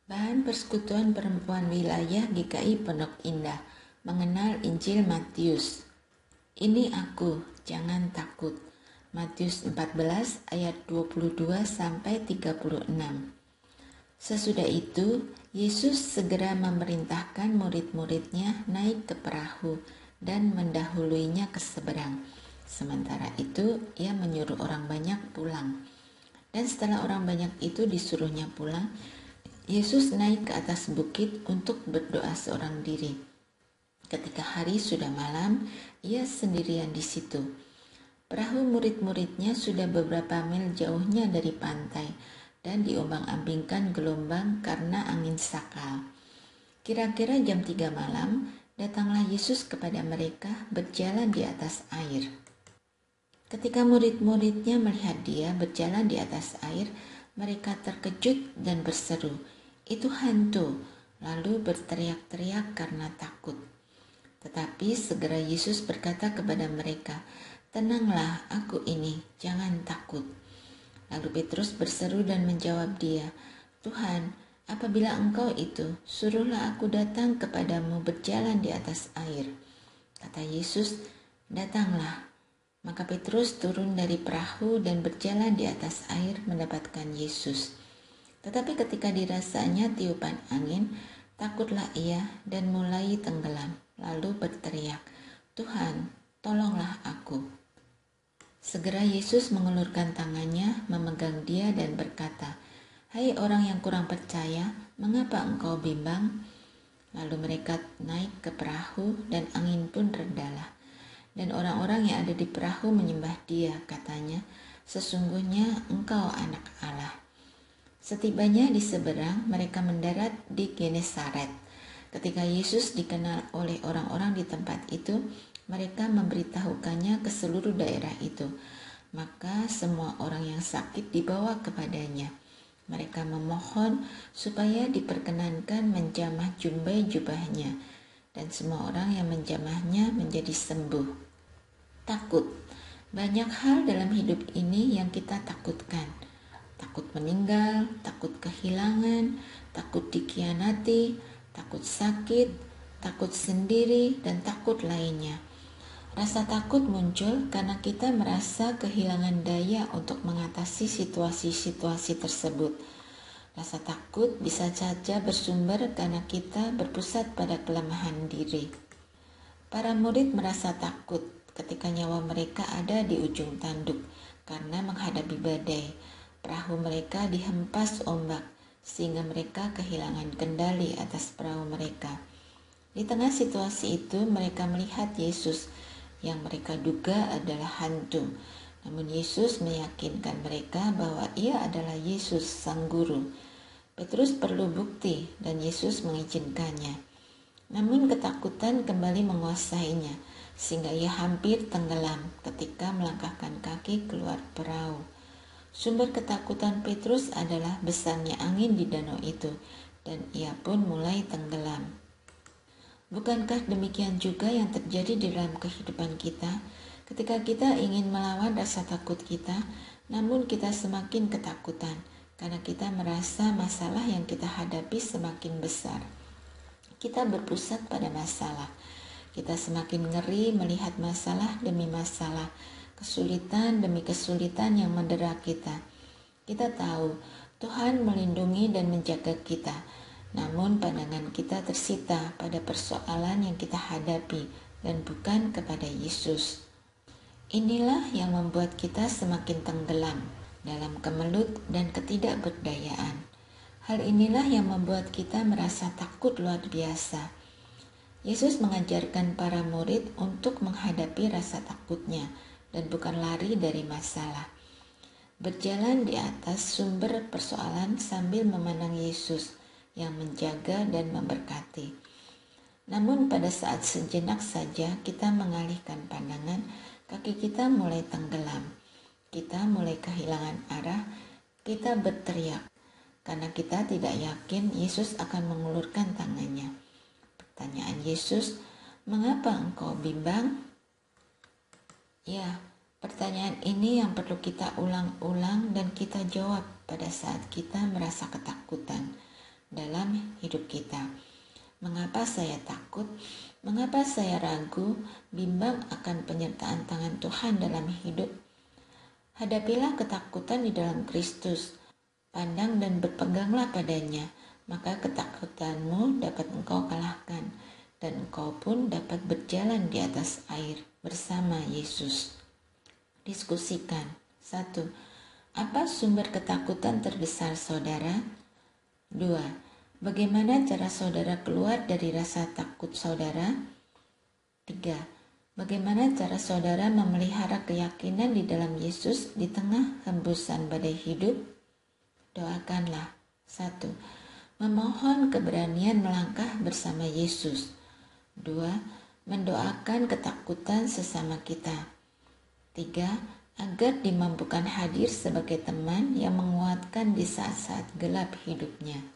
Bahan Persekutuan Perempuan Wilayah GKI Pondok Indah mengenal Injil Matius. Ini aku, jangan takut. Matius 14 ayat 22 sampai 36. Sesudah itu, Yesus segera memerintahkan murid-muridnya naik ke perahu dan mendahuluinya ke seberang. Sementara itu, ia menyuruh orang banyak pulang. Dan setelah orang banyak itu disuruhnya pulang, Yesus naik ke atas bukit untuk berdoa seorang diri. Ketika hari sudah malam, ia sendirian di situ. Perahu murid-muridnya sudah beberapa mil jauhnya dari pantai dan diombang-ambingkan gelombang karena angin sakal. Kira-kira jam 3 malam, datanglah Yesus kepada mereka berjalan di atas air. Ketika murid-muridnya melihat dia berjalan di atas air, mereka terkejut dan berseru, "Itu hantu!" Lalu berteriak-teriak karena takut. Tetapi segera Yesus berkata kepada mereka, "Tenanglah, aku ini, jangan takut." Lalu Petrus berseru dan menjawab dia, "Tuhan, apabila Engkau itu, suruhlah aku datang kepadamu berjalan di atas air." Kata Yesus, "Datanglah." Maka Petrus turun dari perahu dan berjalan di atas air mendapatkan Yesus. Tetapi ketika dirasanya tiupan angin, takutlah ia dan mulai tenggelam, lalu berteriak, "Tuhan, tolonglah aku." Segera Yesus mengulurkan tangannya, memegang dia dan berkata, "Hai orang yang kurang percaya, mengapa engkau bimbang?" Lalu mereka naik ke perahu dan angin pun redalah. Dan orang-orang yang ada di perahu menyembah dia, katanya, "Sesungguhnya engkau anak Allah." Setibanya di seberang, mereka mendarat di Genesaret. Ketika Yesus dikenal oleh orang-orang di tempat itu, mereka memberitahukannya ke seluruh daerah itu. Maka semua orang yang sakit dibawa kepadanya. Mereka memohon supaya diperkenankan menjamah jubahnya, dan semua orang yang menjamahnya menjadi sembuh. Takut. Banyak hal dalam hidup ini yang kita takutkan. Takut meninggal, takut kehilangan, takut dikhianati, takut sakit, takut sendiri, dan takut lainnya. Rasa takut muncul karena kita merasa kehilangan daya untuk mengatasi situasi-situasi tersebut. Rasa takut bisa saja bersumber karena kita berpusat pada kelemahan diri. Para murid merasa takut ketika nyawa mereka ada di ujung tanduk karena menghadapi badai. Perahu mereka dihempas ombak sehingga mereka kehilangan kendali atas perahu mereka. Di tengah situasi itu mereka melihat Yesus yang mereka duga adalah hantu. Namun Yesus meyakinkan mereka bahwa ia adalah Yesus sang guru. Petrus perlu bukti dan Yesus mengizinkannya. Namun ketakutan kembali menguasainya sehingga ia hampir tenggelam ketika melangkahkan kaki keluar perahu. Sumber ketakutan Petrus adalah besarnya angin di danau itu, dan ia pun mulai tenggelam. Bukankah demikian juga yang terjadi di dalam kehidupan kita? Ketika kita ingin melawan rasa takut kita, namun kita semakin ketakutan, karena kita merasa masalah yang kita hadapi semakin besar. Kita berpusat pada masalah. Kita semakin ngeri melihat masalah demi masalah, kesulitan demi kesulitan yang mendera kita. Kita tahu Tuhan melindungi dan menjaga kita, namun pandangan kita tersita pada persoalan yang kita hadapi dan bukan kepada Yesus. Inilah yang membuat kita semakin tenggelam dalam kemelut dan ketidakberdayaan. Hal inilah yang membuat kita merasa takut luar biasa. Yesus mengajarkan para murid untuk menghadapi rasa takutnya dan bukan lari dari masalah. Berjalan di atas sumber persoalan sambil memandang Yesus yang menjaga dan memberkati. Namun pada saat sejenak saja kita mengalihkan pandangan, kaki kita mulai tenggelam. Kita mulai kehilangan arah, kita berteriak karena kita tidak yakin Yesus akan mengulurkan tangannya. Pertanyaan Yesus, "Mengapa engkau bimbang?" Ya, pertanyaan ini yang perlu kita ulang-ulang dan kita jawab pada saat kita merasa ketakutan. dalam hidup kita. Mengapa saya takut? Mengapa saya ragu, bimbang akan penyertaan tangan Tuhan dalam hidup? Hadapilah ketakutan di dalam Kristus. Pandang dan berpeganglah padanya, maka ketakutanmu dapat engkau kalahkan, dan engkau pun dapat berjalan di atas air bersama Yesus. Diskusikan. 1. Apa sumber ketakutan terbesar saudara? 2. Bagaimana cara saudara keluar dari rasa takut saudara? 3. Bagaimana cara saudara memelihara keyakinan di dalam Yesus di tengah hembusan badai hidup? Doakanlah. 1. Memohon keberanian melangkah bersama Yesus. 2. Mendoakan ketakutan sesama kita. 3. Agar dimampukan hadir sebagai teman yang menguatkan di saat-saat gelap hidupnya.